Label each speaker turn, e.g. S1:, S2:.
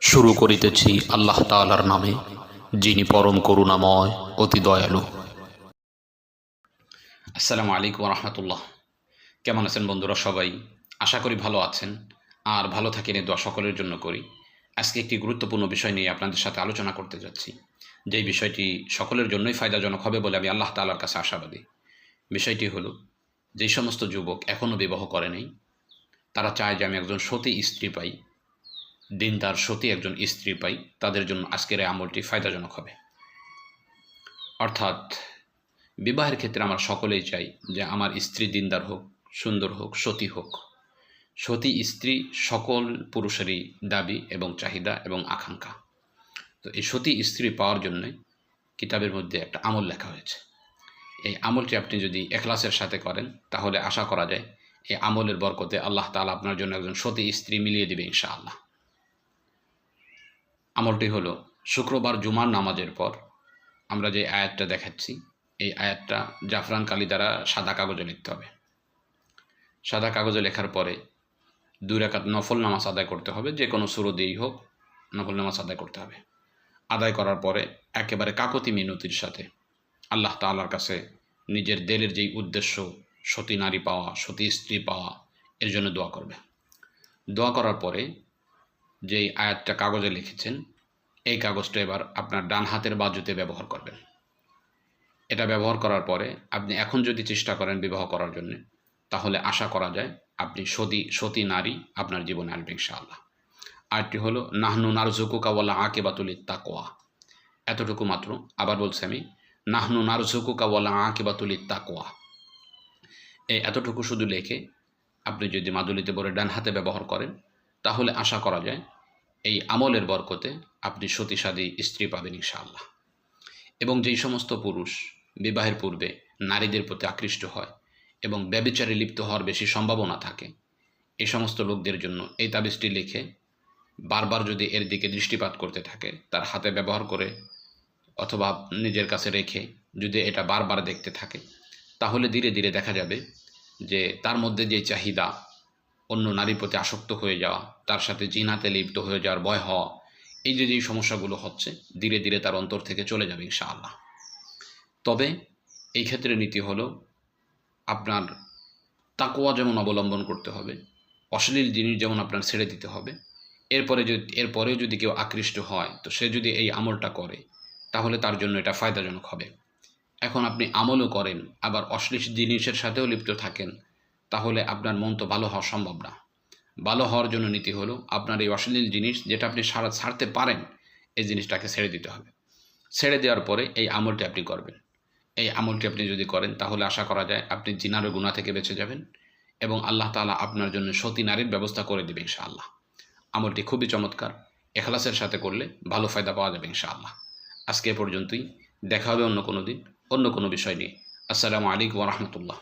S1: শুরু করিতেছি আল্লাহ তাআলার নামে, যিনি পরম করুণাময় অতি দয়ালু। আসসালামু আলাইকুম রহমতুল্লাহ। কেমন আছেন বন্ধুরা সবাই? আশা করি ভালো আছেন, আর ভালো থাকেন এই দোয়া সকলের জন্য করি। আজকে একটি গুরুত্বপূর্ণ বিষয় নিয়ে আপনাদের সাথে আলোচনা করতে যাচ্ছি, যেই বিষয়টি সকলের জন্যই ফায়দাজনক হবে বলে আমি আল্লাহ তাআলার কাছে আশাবাদী। বিষয়টি হলো, যেই সমস্ত যুবক এখনও বিবাহ করে নাই, তারা চায় যে আমি একজন সতী স্ত্রী পাই, দিনদার সতী একজন স্ত্রী পাই, তাদের জন্য আজকের এই আমলটি ফায়দাজনক হবে। অর্থাৎ বিবাহের ক্ষেত্রে আমরা সকলেই চাই যে আমার স্ত্রী দিনদার হোক, সুন্দর হোক, সতী হোক। সতী স্ত্রী সকল পুরুষেরই দাবি এবং চাহিদা এবং আকাঙ্ক্ষা। তো এই সতী স্ত্রী পাওয়ার জন্য কিতাবের মধ্যে একটা আমল লেখা হয়েছে। এই আমলটি আপনি যদি ইখলাসের সাথে করেন, তাহলে আশা করা যায় এই আমলের বরকতে আল্লাহ তাআলা আপনার জন্য একজন সতী স্ত্রী মিলিয়ে দেবে ইনশাআল্লাহ। আমলটি হলো, শুক্রবার জুমার নামাজের পর আমরা যে আয়াতটা দেখাচ্ছি, এই আয়াতটা জাফরান কালি দ্বারা সাদা কাগজে লিখতে হবে। সাদা কাগজে লেখার পরে 2 রাকাত নফল নামাজ আদায় করতে হবে, যে কোনো সূরা দিয়েই হোক নফল নামাজ আদায় করতে হবে। আদায় করার পরে একেবারে কাকতি মিনতির সাথে আল্লাহ তাআলার কাছে নিজের দিলের যেই উদ্দেশ্য, সতী নারী পাওয়া, সতী স্ত্রী পাওয়া, এর জন্য দোয়া করবে। দোয়া করার পরে যেই আয়াতটা কাগজে লিখেছেন, এই কাগজটা এবার আপনার ডান হাতের বাজুতে ব্যবহার করবেন। এটা ব্যবহার করার পরে আপনি এখন যদি চেষ্টা করেন বিবাহ করার জন্য, তাহলে আশা করা যায় আপনি সতী নারী আপনার জীবনে আসবে ইনশাআল্লাহ। আরটি হলো, নাহনু নারযুকুকা ওয়ালা আকিবাতুল তাকওয়া। এতটুকু মাত্র। আবার বলছি আমি, নাহনু নারযুকুকা ওয়ালা আকিবাতুল তাকওয়া। এই এতটুকু শুধু লেখে আপনি যদি মাদুলিতে পরে ডান হাতে ব্যবহার করেন, তাহলে আশা করা যায় এই আমলের বরকতে আপনি সতীসাধী স্ত্রী পাবেন ইনশাআল্লাহ। এবং যেই সমস্ত পুরুষ বিবাহের পূর্বে নারীদের প্রতি আকৃষ্ট হয় এবং ব্যভিচারে লিপ্ত হওয়ার বেশি সম্ভাবনা থাকে, এই সমস্ত লোকদের জন্য এই তাবিজটি লিখে বারবার যদি এর দিকে দৃষ্টিপাত করতে থাকে, তার হাতে ব্যবহার করে অথবা নিজের কাছে রেখে যদি এটা বারবার দেখতে থাকে, তাহলে ধীরে ধীরে দেখা যাবে যে তার মধ্যে যে চাহিদা, অন্য নারীর প্রতি আসক্ত হয়ে যাওয়া, তার সাথে জিনাতে লিপ্ত হয়ে যাওয়ার ভয় হওয়া, এই যে যেই সমস্যাগুলো হচ্ছে, ধীরে ধীরে তার অন্তর থেকে চলে যাবে ইনশাআল্লাহ। তবে এই ক্ষেত্রে নীতি হলো, আপনার তাকওয়া যেমন অবলম্বন করতে হবে, অশ্লীল জিনিস যেমন আপনার ছেড়ে দিতে হবে। এরপরেও যদি কেউ আকৃষ্ট হয়, তো সে যদি এই আমলটা করে, তাহলে তার জন্য এটা ফায়দাজনক হবে। এখন আপনি আমলও করেন, আবার অশ্লীল জিনিসের সাথেও লিপ্ত থাকেন, তাহলে আপনার মন তো ভালো হওয়া সম্ভব না। ভালো হওয়ার জন্য নীতি হলো, আপনার এই অশ্লীল জিনিস যেটা আপনি ছাড়তে পারেন, এই জিনিসটাকে ছেড়ে দিতে হবে। ছেড়ে দেওয়ার পরে এই আমলটি আপনি করবেন। এই আমলটি আপনি যদি করেন, তাহলে আশা করা যায় আপনি জিনার গুনাহ থেকে বেঁচে যাবেন এবং আল্লাহ তাআলা আপনার জন্য সতী নারীর ব্যবস্থা করে দেবে ইনশাআল্লাহ। আমলটি খুবই চমৎকার, ইখলাসের সাথে করলে ভালো ফায়দা পাওয়া যাবে ইনশাআল্লাহ। আজকে এ পর্যন্তই। দেখা হবে অন্য কোনো দিন, অন্য কোনো বিষয় নিয়ে। আসসালামু আলাইকুম ওয়া রাহমাতুল্লাহ।